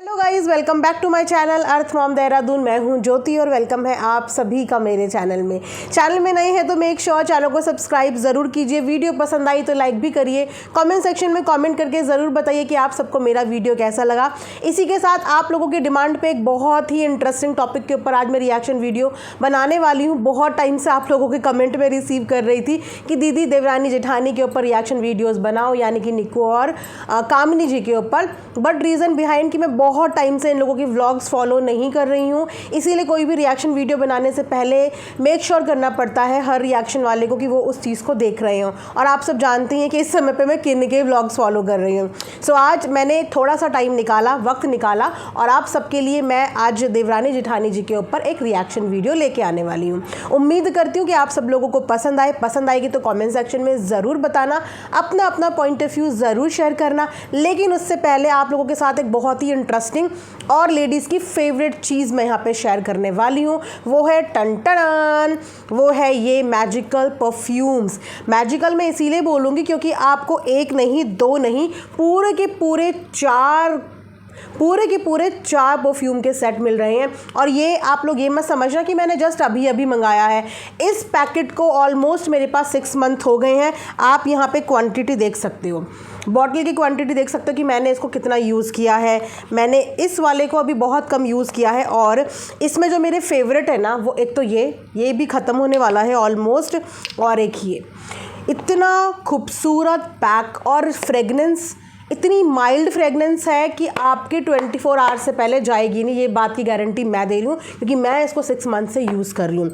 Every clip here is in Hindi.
Hello guys, welcome back to my channel Earth Mom Dehradun. मैं हूं ज्योति और वेलकम है आप सभी का मेरे चैनल में नए हैं तो मेक श्योर चैनल को सब्सक्राइब ज़रूर कीजिए। वीडियो पसंद आई तो लाइक भी करिए। कमेंट सेक्शन में कमेंट करके ज़रूर बताइए कि आप सबको मेरा वीडियो कैसा लगा। इसी के साथ आप लोगों की डिमांड पे एक बहुत ही इंटरेस्टिंग टॉपिक के ऊपर आज मैं रिएक्शन वीडियो बनाने वाली हूँ। बहुत टाइम से आप लोगों के कमेंट में रिसीव कर रही थी कि दीदी देवरानी जेठानी के ऊपर रिएक्शन वीडियोज़ बनाओ, यानी कि निक्कू और कामिनी जी के ऊपर। बट रीज़न बिहाइंड कि मैं बहुत टाइम से इन लोगों की व्लॉग्स फॉलो नहीं कर रही हूँ, इसीलिए कोई भी रिएक्शन वीडियो बनाने से पहले मेक श्योर करना पड़ता है हर रिएक्शन वाले को कि वो उस चीज़ को देख रहे हों। और आप सब जानती हैं कि इस समय पे मैं किन के व्लॉग्स फॉलो कर रही हूँ। सो आज मैंने थोड़ा सा टाइम निकाला, वक्त निकाला और आप सबके लिए मैं आज देवरानी जेठानी जी के ऊपर एक रिएक्शन वीडियो लेके आने वाली हूँ। उम्मीद करती हूँ कि आप सब लोगों को पसंद आएगी तो कॉमेंट सेक्शन में ज़रूर बताना, अपना अपना पॉइंट ऑफ व्यू ज़रूर शेयर करना। लेकिन उससे पहले आप लोगों के साथ एक बहुत ही इंटरेस्टिंग और लेडीज़ की फेवरेट चीज़ मैं यहाँ पे शेयर करने वाली हूँ। वो है टन, वो है ये मैजिकल परफ्यूम्स। मैजिकल मैं इसीलिए बोलूँगी क्योंकि आपको एक नहीं, दो नहीं, पूरे के पूरे चार परफ्यूम के सेट मिल रहे हैं। और ये आप लोग ये मत समझना कि मैंने जस्ट अभी अभी मंगाया है। इस पैकेट को ऑलमोस्ट मेरे पास 6 मंथ हो गए हैं। आप यहाँ पे क्वांटिटी देख सकते हो, बॉटल की क्वांटिटी देख सकते हो कि मैंने इसको कितना यूज़ किया है। मैंने इस वाले को अभी बहुत कम यूज़ किया है। और इसमें जो मेरे फेवरेट है ना, वो एक तो ये भी ख़त्म होने वाला है ऑलमोस्ट, और एक ये इतना खूबसूरत पैक और फ्रेगनेंस, इतनी माइल्ड फ्रेगनेंस है कि आपके 24 आवर्स से पहले जाएगी नहीं। ये बात की गारंटी मैं दे रही हूँ क्योंकि मैं इसको 6 मंथ से यूज़ कर रही हूँ।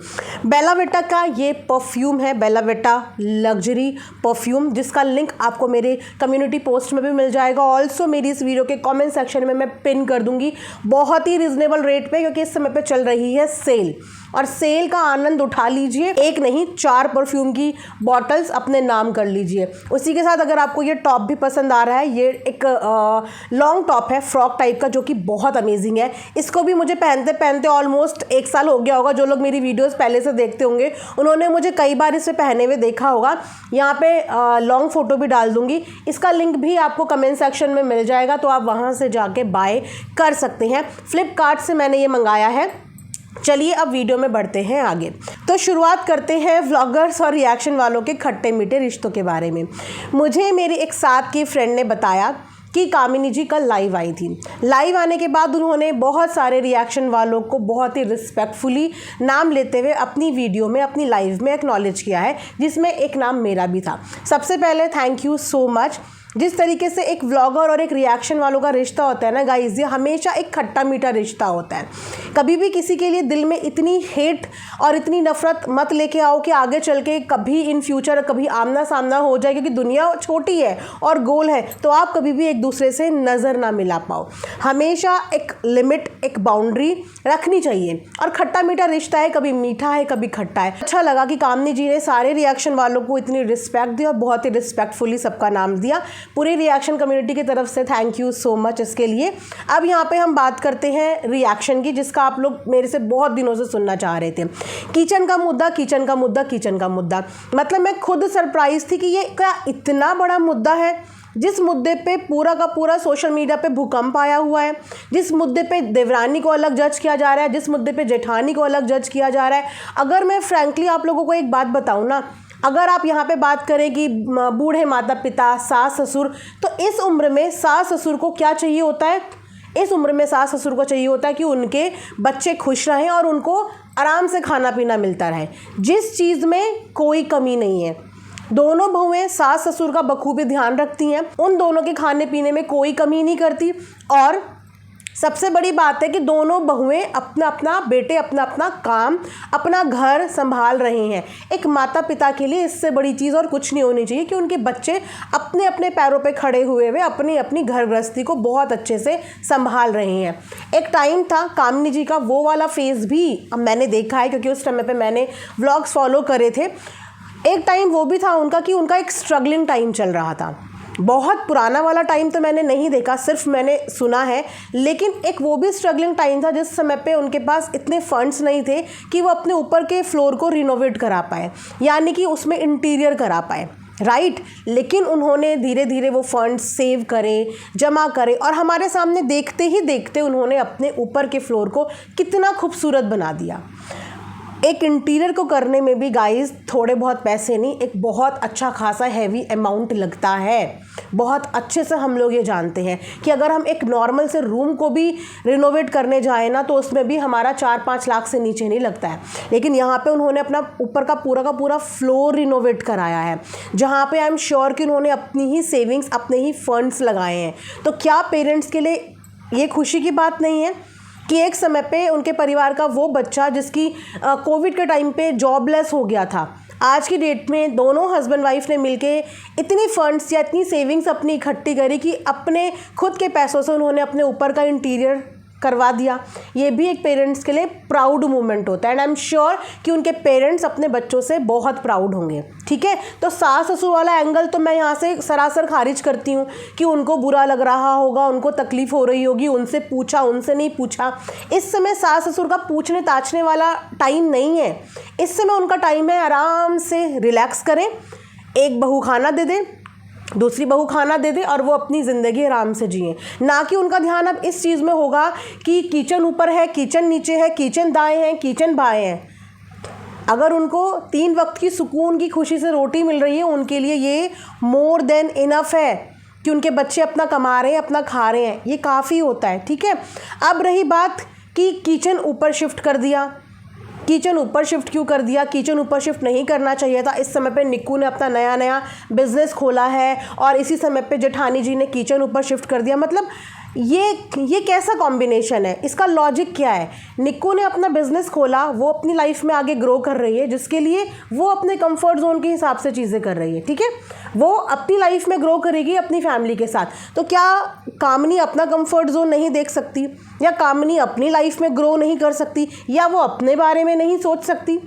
बेला विटा का ये परफ्यूम है, बेला विटा लग्जरी परफ्यूम, जिसका लिंक आपको मेरे कम्युनिटी पोस्ट में भी मिल जाएगा। ऑल्सो मेरी इस वीडियो के कमेंट सेक्शन में मैं पिन कर दूँगी बहुत ही रिजनेबल रेट पे, क्योंकि इस समय पे चल रही है सेल। और सेल का आनंद उठा लीजिए। एक नहीं, 4 परफ्यूम की बॉटल्स अपने नाम कर लीजिए। उसी के साथ अगर आपको ये टॉप भी पसंद आ रहा है, ये एक लॉन्ग टॉप है फ्रॉक टाइप का, जो कि बहुत अमेजिंग है। इसको भी मुझे पहनते पहनते ऑलमोस्ट 1 साल हो गया होगा। जो लोग मेरी वीडियोस पहले से देखते होंगे उन्होंने मुझे कई बार इसे पहने हुए देखा होगा। यहाँ पे लॉन्ग फोटो भी डाल दूंगी, इसका लिंक भी आपको कमेंट सेक्शन में मिल जाएगा, तो आप वहाँ से जाके बाय कर सकते हैं। फ्लिपकार्ट से मैंने ये मंगाया है। चलिए अब वीडियो में बढ़ते हैं आगे। तो शुरुआत करते हैं व्लॉगर्स और रिएक्शन वालों के खट्टे मीठे रिश्तों के बारे में। मुझे मेरी एक साथ की फ्रेंड ने बताया कि कामिनी जी कल लाइव आई थी। लाइव आने के बाद उन्होंने बहुत सारे रिएक्शन वालों को बहुत ही रिस्पेक्टफुली नाम लेते हुए अपनी वीडियो में, अपनी लाइव में एक्नॉलेज किया है, जिसमें एक नाम मेरा भी था। सबसे पहले थैंक यू सो मच। जिस तरीके से एक व्लॉगर और एक रिएक्शन वालों का रिश्ता होता है ना गाइस, ये हमेशा एक खट्टा मीठा रिश्ता होता है। कभी भी किसी के लिए दिल में इतनी हेट और इतनी नफरत मत लेके आओ कि आगे चल के कभी इन फ्यूचर कभी आमना सामना हो जाए, क्योंकि दुनिया छोटी है और गोल है, तो आप कभी भी एक दूसरे से नज़र ना मिला पाओ। हमेशा एक लिमिट, एक बाउंड्री रखनी चाहिए। और खट्टा मीठा रिश्ता है, कभी मीठा है कभी खट्टा है। अच्छा लगा कि कामिनी जी ने सारे रिएक्शन वालों को इतनी रिस्पेक्ट दी और बहुत ही रिस्पेक्टफुली सबका नाम दिया। पूरी रिएक्शन कम्युनिटी की तरफ से थैंक यू सो मच इसके लिए। अब यहाँ पे हम बात करते हैं रिएक्शन की, जिसका आप लोग मेरे से बहुत दिनों से सुनना चाह रहे थे। किचन का मुद्दा, मतलब मैं खुद सरप्राइज थी कि ये क्या इतना बड़ा मुद्दा है, जिस मुद्दे पे पूरा का पूरा सोशल मीडिया पे भूकंप आया हुआ है, जिस मुद्दे पे देवरानी को अलग जज किया जा रहा है, जिस मुद्दे पे जेठानी को अलग जज किया जा रहा है। अगर मैं फ्रैंकली आप लोगों को एक बात बताऊँ ना, अगर आप यहाँ पे बात करें कि बूढ़े माता पिता, सास ससुर, तो इस उम्र में सास ससुर को क्या चाहिए होता है? इस उम्र में सास ससुर को चाहिए होता है कि उनके बच्चे खुश रहें और उनको आराम से खाना पीना मिलता रहे, जिस चीज़ में कोई कमी नहीं है। दोनों बहुएं सास ससुर का बखूबी ध्यान रखती हैं, उन दोनों के खाने पीने में कोई कमी नहीं करती। और सबसे बड़ी बात है कि दोनों बहुएं अपना अपना, बेटे अपना अपना काम, अपना घर संभाल रहे हैं। एक माता पिता के लिए इससे बड़ी चीज़ और कुछ नहीं होनी चाहिए कि उनके बच्चे अपने अपने पैरों पे खड़े हुए अपनी अपनी घर गृहस्थी को बहुत अच्छे से संभाल रहे हैं। एक टाइम था कामिनी जी का वो वाला फेज़ भी अब मैंने देखा है, क्योंकि उस समय पे मैंने व्लॉग्स फॉलो करे थे। एक टाइम वो भी था उनका कि उनका एक स्ट्रगलिंग टाइम चल रहा था। बहुत पुराना वाला टाइम तो मैंने नहीं देखा, सिर्फ मैंने सुना है, लेकिन एक वो भी स्ट्रगलिंग टाइम था जिस समय पे उनके पास इतने फंड्स नहीं थे कि वो अपने ऊपर के फ्लोर को रिनोवेट करा पाए, यानी कि उसमें इंटीरियर करा पाए। राइट। लेकिन उन्होंने धीरे धीरे वो फंड सेव करे, जमा करे, और हमारे सामने देखते ही देखते उन्होंने अपने ऊपर के फ्लोर को कितना खूबसूरत बना दिया। एक इंटीरियर को करने में भी गाइस थोड़े बहुत पैसे नहीं, एक बहुत अच्छा खासा हैवी अमाउंट लगता है। बहुत अच्छे से हम लोग ये जानते हैं कि अगर हम एक नॉर्मल से रूम को भी रिनोवेट करने जाएँ ना, तो उसमें भी हमारा 4-5 लाख से नीचे नहीं लगता है। लेकिन यहाँ पे उन्होंने अपना ऊपर का पूरा फ्लोर रिनोवेट कराया है, जहाँ पे आई एम श्योर कि उन्होंने अपनी ही सेविंग्स, अपने ही फंड्स लगाए हैं। तो क्या पेरेंट्स के लिए ये खुशी की बात नहीं है कि एक समय पे उनके परिवार का वो बच्चा जिसकी कोविड के टाइम पे जॉबलेस हो गया था, आज की डेट में दोनों हस्बैंड वाइफ ने मिलके इतनी फंड्स या इतनी सेविंग्स अपनी इकट्ठी करी कि अपने खुद के पैसों से उन्होंने अपने ऊपर का इंटीरियर करवा दिया। ये भी एक पेरेंट्स के लिए प्राउड मोमेंट होता है, एंड आई एम श्योर कि उनके पेरेंट्स अपने बच्चों से बहुत प्राउड होंगे। ठीक है, तो सास ससुर वाला एंगल तो मैं यहाँ से सरासर खारिज करती हूँ कि उनको बुरा लग रहा होगा, उनको तकलीफ़ हो रही होगी, उनसे पूछा, उनसे नहीं पूछा। इस समय सास ससुर का पूछने ताछने वाला टाइम नहीं है। इस समय उनका टाइम है आराम से रिलैक्स करें, एक बहू खाना दे दें, दूसरी बहू खाना दे दे, और वो अपनी ज़िंदगी आराम से जिए। ना कि उनका ध्यान अब इस चीज़ में होगा कि किचन ऊपर है, किचन नीचे है, किचन दाएं है, किचन बाएं है। अगर उनको 3 वक्त की सुकून की खुशी से रोटी मिल रही है, उनके लिए ये मोर देन इनफ है कि उनके बच्चे अपना कमा रहे हैं, अपना खा रहे हैं, ये काफ़ी होता है। ठीक है, अब रही बात कि किचन ऊपर शिफ्ट कर दिया। किचन ऊपर शिफ्ट क्यों कर दिया? किचन ऊपर शिफ्ट नहीं करना चाहिए था। इस समय पे निक्कू ने अपना नया बिजनेस खोला है और इसी समय पे जेठानी जी ने किचन ऊपर शिफ्ट कर दिया। मतलब ये कैसा कॉम्बिनेशन है? इसका लॉजिक क्या है? निक्कू ने अपना बिजनेस खोला, वो अपनी लाइफ में आगे ग्रो कर रही है, जिसके लिए वो अपने कंफर्ट जोन के हिसाब से चीज़ें कर रही है। ठीक है, वो अपनी लाइफ में ग्रो करेगी अपनी फैमिली के साथ। तो क्या कामनी अपना कंफर्ट जोन नहीं देख सकती, या कामनी अपनी लाइफ में ग्रो नहीं कर सकती, या वो अपने बारे में नहीं सोच सकती?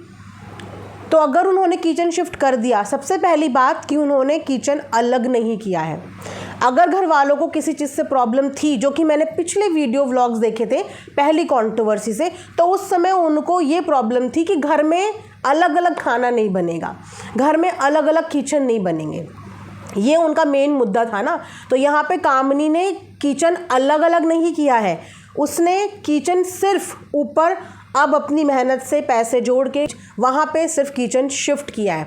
तो अगर उन्होंने किचन शिफ्ट कर दिया, सबसे पहली बात कि उन्होंने किचन अलग नहीं किया है। अगर घर वालों को किसी चीज़ से प्रॉब्लम थी, जो कि मैंने पिछले वीडियो व्लॉग्स देखे थे पहली कंट्रोवर्सी से, तो उस समय उनको ये प्रॉब्लम थी कि घर में अलग अलग खाना नहीं बनेगा, घर में अलग अलग किचन नहीं बनेंगे। ये उनका मेन मुद्दा था ना। तो यहाँ पे कामनी ने किचन अलग अलग नहीं किया है, उसने किचन सिर्फ ऊपर अब अपनी मेहनत से पैसे जोड़ के वहाँ पे सिर्फ किचन शिफ्ट किया है,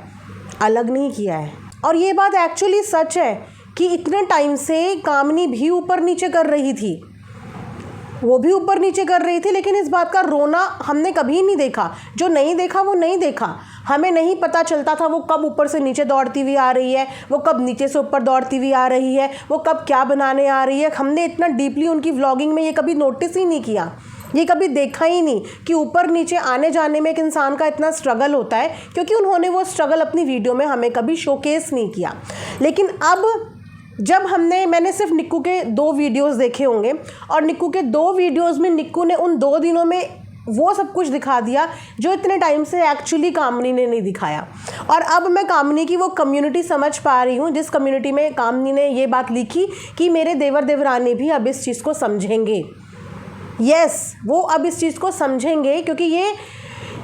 अलग नहीं किया है। और ये बात एक्चुअली सच है कि इतने टाइम से कामनी भी ऊपर नीचे कर रही थी, वो भी ऊपर नीचे कर रही थी, लेकिन इस बात का रोना हमने कभी नहीं देखा। जो नहीं देखा वो नहीं देखा। हमें नहीं पता चलता था वो कब ऊपर से नीचे दौड़ती हुई आ रही है, वो कब नीचे से ऊपर दौड़ती हुई आ रही है, वो कब क्या बनाने आ रही है। हमने इतना डीपली उनकी व्लॉगिंग में ये कभी नोटिस ही नहीं किया, ये कभी देखा ही नहीं कि ऊपर नीचे आने जाने में एक इंसान का इतना स्ट्रगल होता है, क्योंकि उन्होंने वो स्ट्रगल अपनी वीडियो में हमें कभी शोकेस नहीं किया। लेकिन अब जब मैंने सिर्फ निक्कू के 2 वीडियोस देखे होंगे, और निक्कू के 2 वीडियोस में निक्कू ने उन 2 दिनों में वो सब कुछ दिखा दिया जो इतने टाइम से एक्चुअली कामनी ने नहीं दिखाया। और अब मैं कामनी की वो कम्युनिटी समझ पा रही हूँ, जिस कम्युनिटी में कामनी ने ये बात लिखी कि मेरे देवर देवरानी भी अब इस चीज़ को समझेंगे। यस, वो अब इस चीज़ को समझेंगे, क्योंकि ये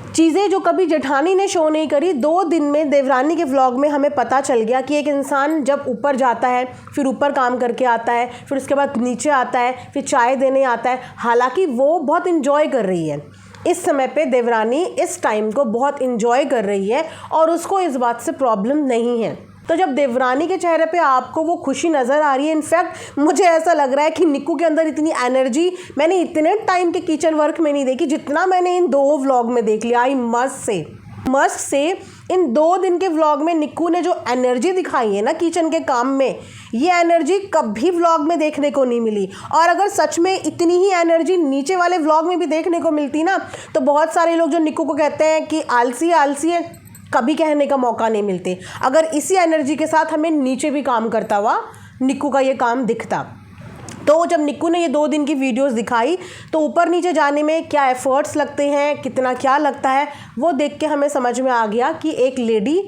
चीज़ें जो कभी जेठानी ने शो नहीं करी, 2 दिन में देवरानी के व्लॉग में हमें पता चल गया कि एक इंसान जब ऊपर जाता है, फिर ऊपर काम करके आता है, फिर उसके बाद नीचे आता है, फिर चाय देने आता है। हालांकि वो बहुत इन्जॉय कर रही है इस समय पे, देवरानी इस टाइम को बहुत इन्जॉय कर रही है और उसको इस बात से प्रॉब्लम नहीं है। तो जब देवरानी के चेहरे पे आपको वो खुशी नज़र आ रही है, इनफैक्ट मुझे ऐसा लग रहा है कि निक्कू के अंदर इतनी एनर्जी मैंने इतने टाइम के किचन वर्क में नहीं देखी जितना मैंने इन 2 व्लॉग में देख लिया। आई मस्ट से इन 2 दिन के व्लॉग में निक्कू ने जो एनर्जी दिखाई है ना किचन के काम में, ये एनर्जी कभी व्लॉग में देखने को नहीं मिली। और अगर सच में इतनी ही एनर्जी नीचे वाले व्लॉग में भी देखने को मिलती ना, तो बहुत सारे लोग जो निक्कू को कहते हैं कि आलसी है, कभी कहने का मौका नहीं मिलते। अगर इसी एनर्जी के साथ हमें नीचे भी काम करता हुआ निक्कू का ये काम दिखता। तो जब निक्कू ने ये 2 दिन की वीडियोस दिखाई, तो ऊपर नीचे जाने में क्या एफर्ट्स लगते हैं, कितना क्या लगता है, वो देख के हमें समझ में आ गया कि एक लेडी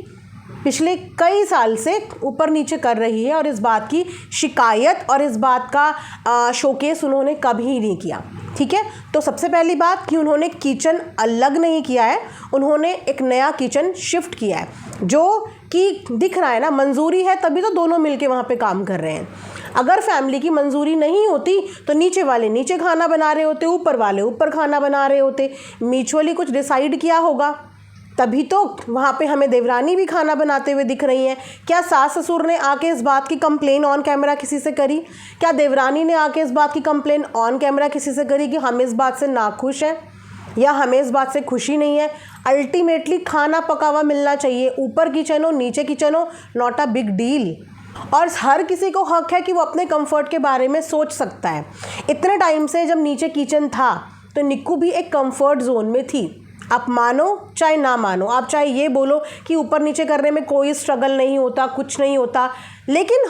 पिछले कई साल से ऊपर नीचे कर रही है, और इस बात की शिकायत और इस बात का शोकेस उन्होंने कभी नहीं किया। ठीक है, तो सबसे पहली बात कि उन्होंने किचन अलग नहीं किया है, उन्होंने एक नया किचन शिफ्ट किया है, जो कि दिख रहा है ना, मंजूरी है तभी तो दोनों मिलके वहाँ पे काम कर रहे हैं। अगर फैमिली की मंजूरी नहीं होती तो नीचे वाले नीचे खाना बना रहे होते, ऊपर वाले ऊपर खाना बना रहे होते, म्यूचुअली कुछ डिसाइड किया होगा तभी तो वहाँ पे हमें देवरानी भी खाना बनाते हुए दिख रही हैं। क्या सास ससुर ने आके इस बात की कंप्लेन ऑन कैमरा किसी से करी? क्या देवरानी ने आके इस बात की कंप्लेन ऑन कैमरा किसी से करी कि हम इस बात से नाखुश हैं या हमें इस बात से खुशी नहीं है? अल्टीमेटली खाना पका हुआ मिलना चाहिए, ऊपर किचन हो नीचे किचन हो, नॉट अ बिग डील। और हर किसी को हक है कि वो अपने कंफर्ट के बारे में सोच सकता है। इतने टाइम से जब नीचे किचन था तो निक्कू भी एक कंफर्ट जोन में थी। आप मानो चाहे ना मानो, आप चाहे ये बोलो कि ऊपर नीचे करने में कोई स्ट्रगल नहीं होता, कुछ नहीं होता, लेकिन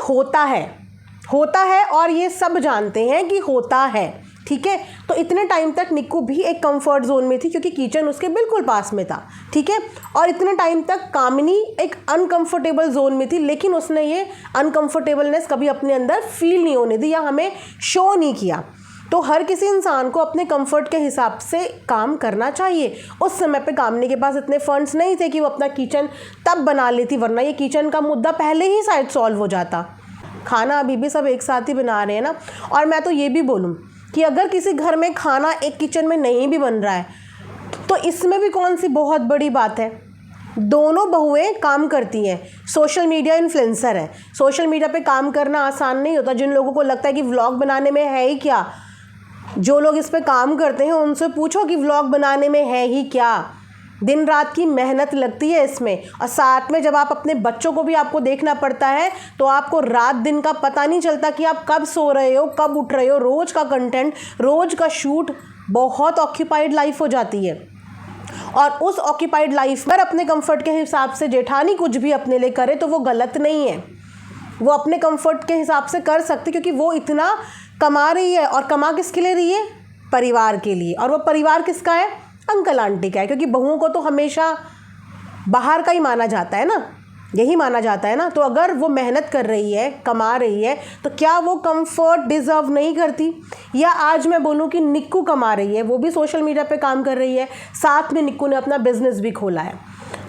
होता है और ये सब जानते हैं कि होता है, ठीक है। तो इतने टाइम तक निक्कू भी एक कंफर्ट जोन में थी क्योंकि किचन उसके बिल्कुल पास में था, ठीक है। और इतने टाइम तक कामिनी एक अनकंफर्टेबल जोन में थी, लेकिन उसने ये अनकंफर्टेबलनेस कभी अपने अंदर फील नहीं होने दी या हमें शो नहीं किया। तो हर किसी इंसान को अपने कंफर्ट के हिसाब से काम करना चाहिए। उस समय पे कामिनी के पास इतने फंड्स नहीं थे कि वो अपना किचन तब बना लेती, वरना ये किचन का मुद्दा पहले ही शायद सॉल्व हो जाता। खाना अभी भी सब एक साथ ही बना रहे हैं ना। और मैं तो ये भी बोलूँ कि अगर किसी घर में खाना एक किचन में नहीं भी बन रहा है तो इसमें भी कौन सी बहुत बड़ी बात है। दोनों बहुएं काम करती हैं, सोशल मीडिया इन्फ्लुएंसर है। सोशल मीडिया पे काम करना आसान नहीं होता। जिन लोगों को लगता है कि व्लॉग बनाने में है ही क्या, जो लोग इस पे काम करते हैं उनसे पूछो कि व्लॉग बनाने में है ही क्या। दिन रात की मेहनत लगती है इसमें, और साथ में जब आप अपने बच्चों को भी आपको देखना पड़ता है तो आपको रात दिन का पता नहीं चलता कि आप कब सो रहे हो कब उठ रहे हो। रोज़ का कंटेंट, रोज़ का शूट, बहुत ऑक्यूपाइड लाइफ हो जाती है। और उस ऑक्यूपाइड लाइफ में अपने कंफर्ट के हिसाब से जेठानी कुछ भी अपने लिए करे तो वो गलत नहीं है। वो अपने कंफर्ट के हिसाब से कर सकती, क्योंकि वो इतना कमा रही है। और कमा किसके लिए रही है? परिवार के लिए। और वो परिवार किसका है? अंकल आंटी का है, क्योंकि बहुओं को तो हमेशा बाहर का ही माना जाता है ना, यही माना जाता है ना। तो अगर वो मेहनत कर रही है, कमा रही है, तो क्या वो कंफर्ट डिज़र्व नहीं करती? या आज मैं बोलूँ कि निक्कू कमा रही है, वो भी सोशल मीडिया पे काम कर रही है, साथ में निक्कू ने अपना बिजनेस भी खोला है,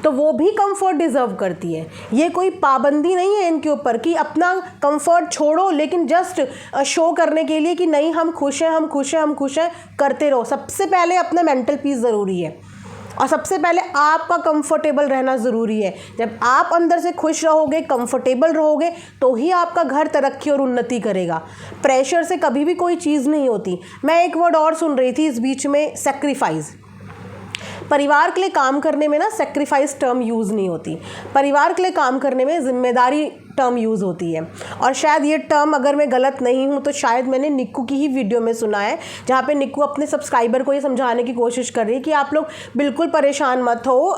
तो वो भी कंफर्ट डिज़र्व करती है। ये कोई पाबंदी नहीं है इनके ऊपर कि अपना कंफर्ट छोड़ो, लेकिन जस्ट शो करने के लिए कि नहीं हम खुश हैं, हम खुश हैं, हम खुश हैं, करते रहो। सबसे पहले अपना मेंटल पीस ज़रूरी है और सबसे पहले आपका कंफर्टेबल रहना ज़रूरी है। जब आप अंदर से खुश रहोगे, कंफर्टेबल रहोगे, तो ही आपका घर तरक्की और उन्नति करेगा। प्रेशर से कभी भी कोई चीज़ नहीं होती। मैं एक वर्ड और सुन रही थी इस बीच में, सेक्रीफाइस। परिवार के लिए काम करने में ना सेक्रीफाइस टर्म यूज़ नहीं होती। परिवार के लिए काम करने में जिम्मेदारी टर्म यूज़ होती है। और शायद ये टर्म, अगर मैं गलत नहीं हूँ तो शायद मैंने निक्कू की ही वीडियो में सुना है, जहाँ पे निक्कू अपने सब्सक्राइबर को ये समझाने की कोशिश कर रही है कि आप लोग बिल्कुल परेशान मत हो,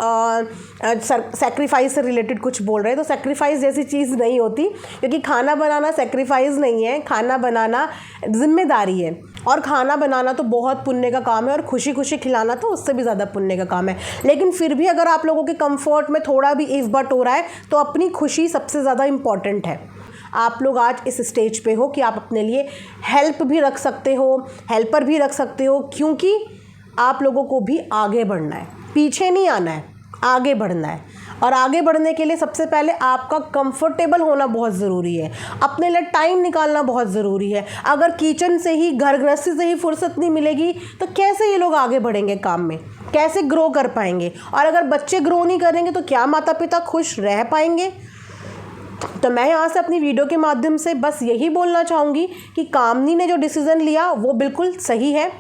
सेक्रीफाइस से रिलेटेड कुछ बोल रहे हैं। तो सेक्रीफाइस जैसी चीज़ नहीं होती, क्योंकि खाना बनाना सेक्रीफाइस नहीं है, खाना बनाना जिम्मेदारी है। और खाना बनाना तो बहुत पुण्य का काम है, और खुशी खुशी खिलाना तो उससे भी ज़्यादा पुण्य का काम है। लेकिन फिर भी अगर आप लोगों के कंफर्ट में थोड़ा भी इफ बट हो रहा है तो अपनी खुशी सबसे ज़्यादा इम्पॉर्टेंट है। आप लोग आज इस स्टेज पे हो कि आप अपने लिए हेल्प भी रख सकते हो, हेल्पर भी रख सकते हो, क्योंकि आप लोगों को भी आगे बढ़ना है, पीछे नहीं आना है, आगे बढ़ना है। और आगे बढ़ने के लिए सबसे पहले आपका कंफर्टेबल होना बहुत ज़रूरी है, अपने लिए टाइम निकालना बहुत ज़रूरी है। अगर किचन से ही, घर गृहस्थी से ही फुर्सत नहीं मिलेगी तो कैसे ये लोग आगे बढ़ेंगे काम में, कैसे ग्रो कर पाएंगे? और अगर बच्चे ग्रो नहीं करेंगे तो क्या माता पिता खुश रह पाएंगे? तो मैं यहाँ से अपनी वीडियो के माध्यम से बस यही बोलना चाहूँगी कि कामनी ने जो डिसीज़न लिया वो बिल्कुल सही है,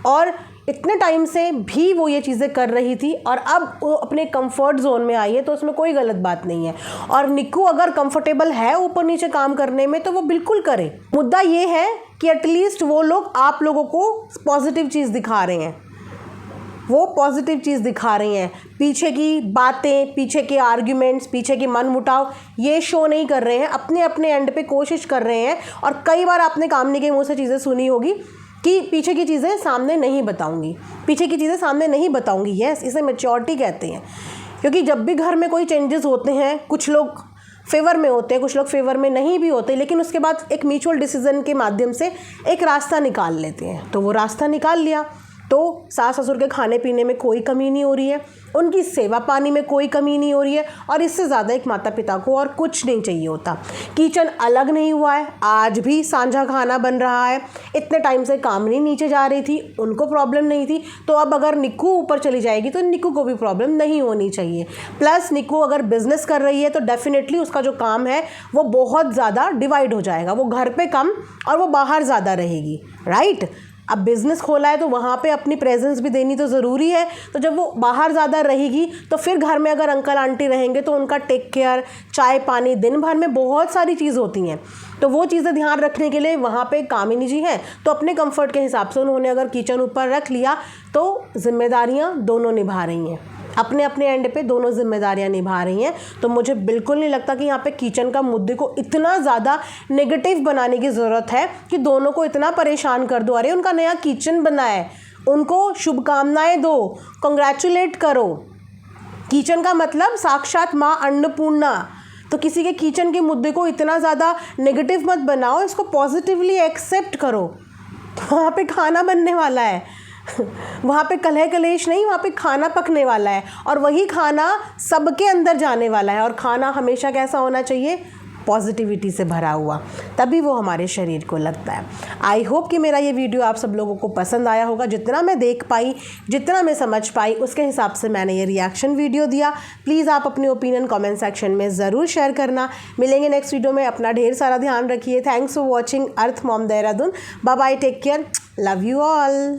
और इतने टाइम से भी वो ये चीज़ें कर रही थी और अब वो अपने कंफर्ट जोन में आई है, तो उसमें कोई गलत बात नहीं है। और निक्कू अगर कंफर्टेबल है ऊपर नीचे काम करने में तो वो बिल्कुल करे। मुद्दा ये है कि एटलीस्ट वो लोग आप लोगों को पॉजिटिव चीज़ दिखा रहे हैं, वो पॉजिटिव चीज़ दिखा रही हैं। पीछे की बातें, पीछे के आर्ग्यूमेंट्स, पीछे की मनमुटाव ये शो नहीं कर रहे हैं, अपने अपने एंड पे कोशिश कर रहे हैं। और कई बार आपने कामनी के मुँह से चीज़ें सुनी होगी कि पीछे की चीज़ें सामने नहीं बताऊंगी, पीछे की चीज़ें सामने नहीं बताऊंगी। यस, इसे मैच्योरिटी कहते हैं। क्योंकि जब भी घर में कोई चेंजेस होते हैं, कुछ लोग फेवर में होते हैं, कुछ लोग फेवर में नहीं भी होते, लेकिन उसके बाद एक म्यूचुअल डिसीजन के माध्यम से एक रास्ता निकाल लेते हैं। तो वो रास्ता निकाल लिया, तो सास ससुर के खाने पीने में कोई कमी नहीं हो रही है, उनकी सेवा पानी में कोई कमी नहीं हो रही है, और इससे ज़्यादा एक माता पिता को और कुछ नहीं चाहिए होता। किचन अलग नहीं हुआ है, आज भी सांझा खाना बन रहा है। इतने टाइम से कामनी नीचे जा रही थी, उनको प्रॉब्लम नहीं थी, तो अब अगर निक्कू ऊपर चली जाएगी तो निक्कू को भी प्रॉब्लम नहीं होनी चाहिए। प्लस निक्कू अगर बिजनेस कर रही है तो डेफिनेटली उसका जो काम है वो बहुत ज़्यादा डिवाइड हो जाएगा, वो घर पे कम और वो बाहर ज़्यादा रहेगी, राइट। अब बिज़नेस खोला है तो वहाँ पे अपनी प्रेजेंस भी देनी तो ज़रूरी है, तो जब वो बाहर ज़्यादा रहेगी तो फिर घर में अगर अंकल आंटी रहेंगे तो उनका टेक केयर, चाय पानी, दिन भर में बहुत सारी चीज़ होती हैं, तो वो चीज़ें ध्यान रखने के लिए वहाँ पे कामिनी जी हैं। तो अपने कंफर्ट के हिसाब से उन्होंने अगर किचन ऊपर रख लिया तो जिम्मेदारियाँ दोनों निभा रही हैं, अपने अपने एंड पे दोनों जिम्मेदारियां निभा रही हैं। तो मुझे बिल्कुल नहीं लगता कि यहाँ पे किचन का मुद्दे को इतना ज़्यादा नेगेटिव बनाने की ज़रूरत है कि दोनों को इतना परेशान कर दो। अरे उनका नया किचन बना है, उनको शुभकामनाएं दो, कंग्रेचुलेट करो। किचन का मतलब साक्षात माँ अन्नपूर्णा। तो किसी के किचन के मुद्दे को इतना ज़्यादा नेगेटिव मत बनाओ, इसको पॉजिटिवली एक्सेप्ट करो। वहाँ पे खाना बनने वाला है, वहाँ पे कलह कलेश नहीं, वहाँ पे खाना पकने वाला है, और वही खाना सबके अंदर जाने वाला है। और खाना हमेशा कैसा होना चाहिए? पॉजिटिविटी से भरा हुआ, तभी वो हमारे शरीर को लगता है। आई होप कि मेरा ये वीडियो आप सब लोगों को पसंद आया होगा। जितना मैं देख पाई, जितना मैं समझ पाई, उसके हिसाब से मैंने ये रिएक्शन वीडियो दिया। प्लीज़ आप अपने ओपिनियन कमेंट सेक्शन में ज़रूर शेयर करना। मिलेंगे नेक्स्ट वीडियो में, अपना ढेर सारा ध्यान रखिए। Thanks for watching Earth Mom Dehradun. Bye bye, take care, love you all.